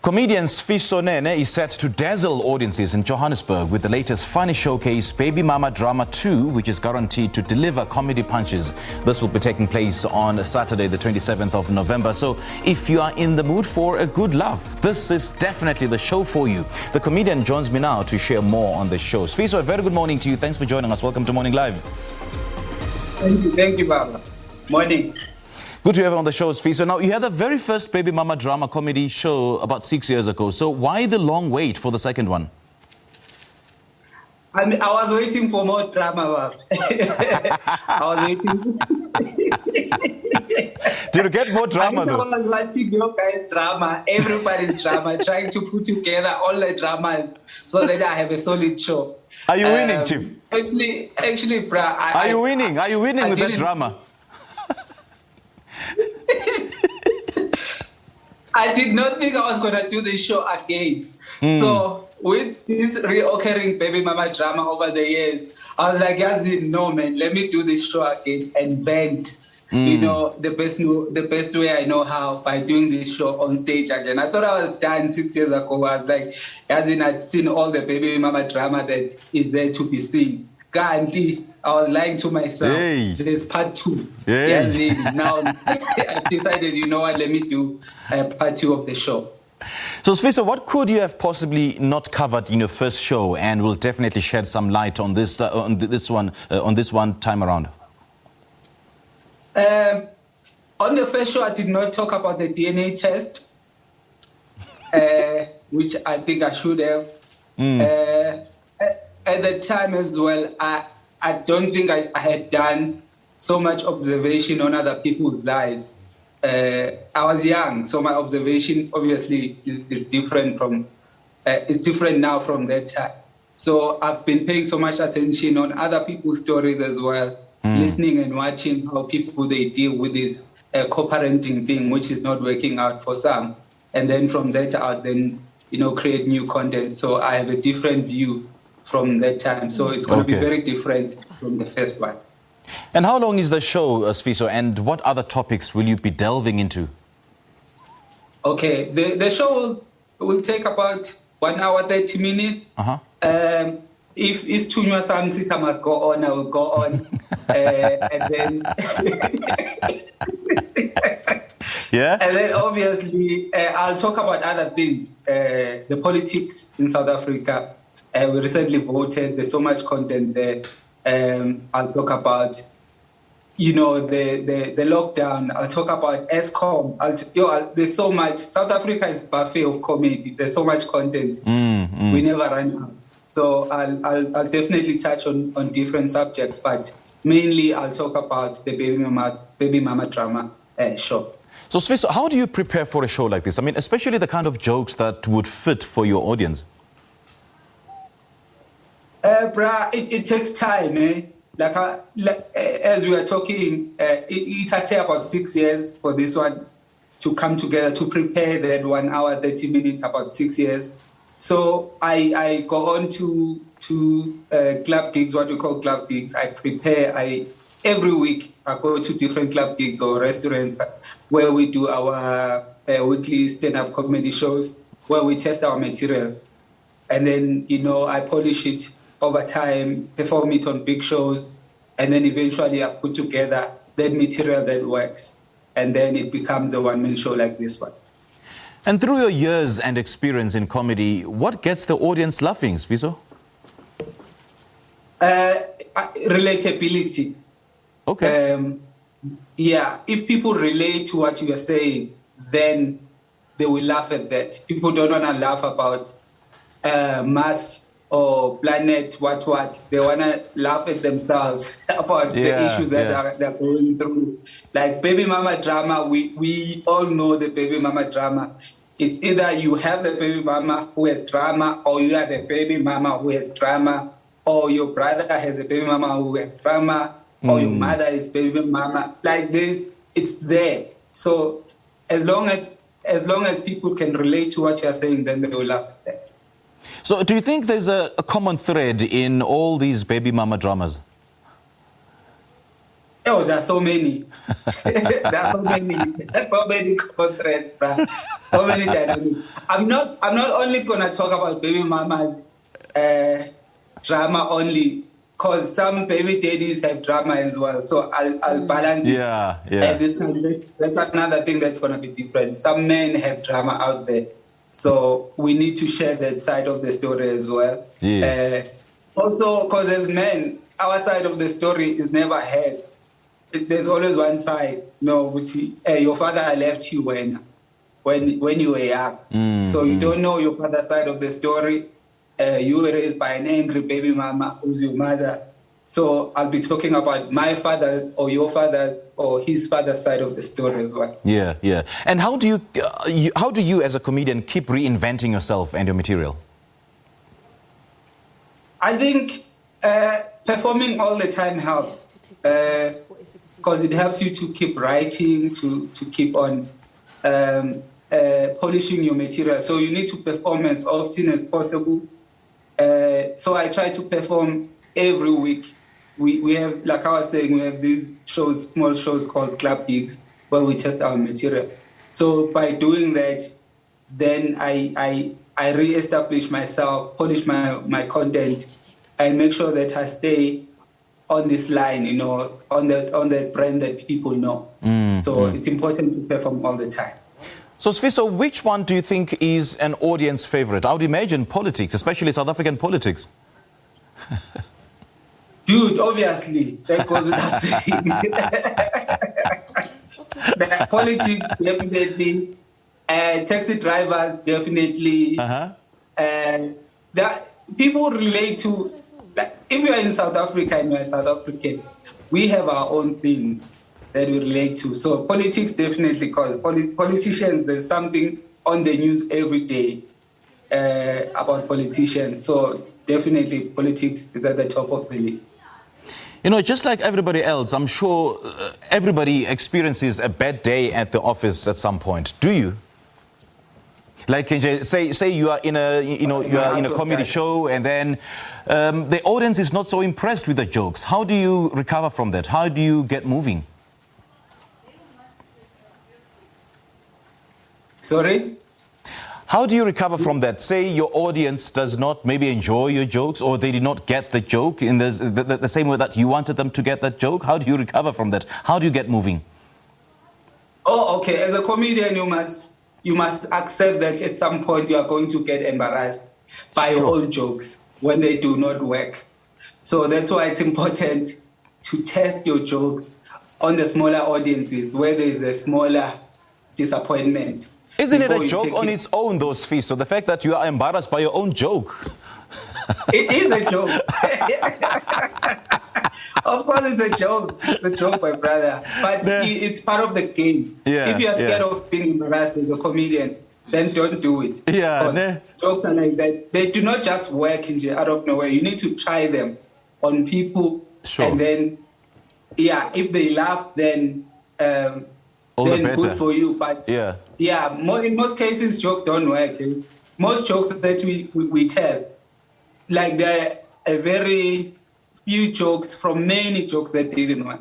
Comedian Sifiso Nene is set to dazzle audiences in Johannesburg with the latest funny showcase, Baby Mama Drama 2, which is guaranteed to deliver comedy punches. This will be taking place on Saturday, the 27th of November. So if you are in the mood for a good laugh, this is definitely the show for you. The comedian joins me now to share more on the show. Sifiso, a very good morning to you. Thanks for joining us. Welcome to Morning Live. Thank you, Baba. Morning. Good to have you on the show, Sifiso. Now, you had the very first Baby Mama drama comedy show about 6 years ago. So why the long wait for the second one? I was waiting for more drama, Baba. I was waiting. Did you get more drama, though? I was watching your guys' drama, everybody's drama, trying to put together all the dramas so that I have a solid show. Are you winning, Chief? Actually, bruh. Are you winning? Are you winning with that drama? I did not think I was going to do this show again. So with this reoccurring Baby Mama drama over the years, I was like, no, man, let me do this show again and vent. You know, the best way I know how, by doing this show on stage again. I thought I was done 6 years ago. I was like, I'd seen all the Baby Mama drama that is there to be seen. Guarantee, I was lying to myself. Hey. There's part 2. Hey. Now I decided, you know what, let me do part 2 of the show. So, Sifiso, what could you have possibly not covered in your first show, and will definitely shed some light on this one time around? On the first show, I did not talk about the DNA test, which I think I should have. At the time as well, I don't think I had done so much observation on other people's lives. I was young, so my observation obviously is different now from that time. So I've been paying so much attention on other people's stories as well, listening and watching how people they deal with this co-parenting thing, which is not working out for some. And then from that out, then, you know, create new content. So I have a different view from that time. So it's going to be very different from the first one. And how long is the show, Sifiso, and what other topics will you be delving into? Okay, the show will take about 1 hour, 30 minutes. If it's too much, I must go on, I will go on. And then... Yeah? And then obviously, I'll talk about other things. The politics in South Africa. We recently voted. There's so much content there. I'll talk about, you know, the lockdown. I'll talk about ESCOM. There's so much. South Africa is a buffet of comedy. There's so much content. We never run out. So I'll definitely touch on different subjects, but mainly I'll talk about the Baby Mama drama show. So, Sifiso, how do you prepare for a show like this? I mean, especially the kind of jokes that would fit for your audience. It takes time, eh? As we are talking, it had taken about 6 years for this one to come together, to prepare that 1 hour, 30 minutes, about 6 years. So I go on to club gigs, what we call club gigs. I prepare, every week I go to different club gigs or restaurants where we do our weekly stand-up comedy shows, where we test our material. And then, you know, I polish it over time, perform it on big shows, and then eventually I've put together that material that works. And then it becomes a one-man show like this one. And through your years and experience in comedy, what gets the audience laughing, Sifiso? Relatability. Okay. Yeah, if people relate to what you are saying, then they will laugh at that. People don't want to laugh about mass or planet, what. They want to laugh at themselves about the issues that they're going through. Like Baby Mama drama, we all know the Baby Mama drama. It's either you have a baby mama who has drama, or you have a baby mama who has drama, or your brother has a baby mama who has drama, or your mother is baby mama. Like this, it's there. So as long as people can relate to what you're saying, then they will laugh at that. So do you think there's a common thread in all these Baby Mama dramas? Oh, there are so many. There are so many. There's so many common threads, bruh. So many dynamics. I'm not only gonna talk about baby mamas drama only, cause some baby daddies have drama as well. So I'll balance it. Yeah. And this time, that's another thing that's gonna be different. Some men have drama out there, so we need to share that side of the story as well. Yes. Also, because as men, our side of the story is never heard. There's always one side, which your father left you when you were young. So you don't know your father's side of the story. You were raised by an angry baby mama who's your mother. So I'll be talking about my father's or your father's or his father's side of the story as well. Yeah. And how do you as a comedian keep reinventing yourself and your material? I think performing all the time helps, because it helps you to keep writing, to keep on polishing your material. So you need to perform as often as possible. So I try to perform every week. We have, like I was saying, we have these shows, small shows called club gigs, where we test our material. So by doing that, then I re-establish myself, polish my content, and make sure that I stay on this line, on that brand that people know. It's important to perform all the time. So Sifiso, which one do you think is an audience favorite? I would imagine politics, especially South African politics. Dude, obviously, that goes without saying. The politics, definitely. Taxi drivers, definitely. That people relate to, like, if you're in South Africa and you're South African, we have our own things that we relate to. So politics, definitely, because politicians, there's something on the news every day about politicians. So definitely politics is at the top of the list. Just like everybody else, I'm sure everybody experiences a bad day at the office at some point. Do you? Like, say you are in a comedy show, and then the audience is not so impressed with the jokes. How do you recover from that? How do you get moving? Sorry? How do you recover from that? Say your audience does not maybe enjoy your jokes, or they did not get the joke in the same way that you wanted them to get that joke. How do you recover from that? How do you get moving? Oh, okay. As a comedian, you must accept that at some point you are going to get embarrassed by your own jokes when they do not work. So that's why it's important to test your joke on the smaller audiences where there is a smaller disappointment. Isn't it a joke on its own, though, Sifiso? The fact that you are embarrassed by your own joke. It is a joke. Of course, it's a joke. It's a joke, my brother. But it's part of the game. If you are scared of being embarrassed as a comedian, then don't do it. Jokes are like that. They do not just work out of nowhere. You need to try them on people. And then, if they laugh, then good for you. But in most cases, jokes don't work. Most jokes that we tell, like there are a very few jokes from many jokes that didn't work.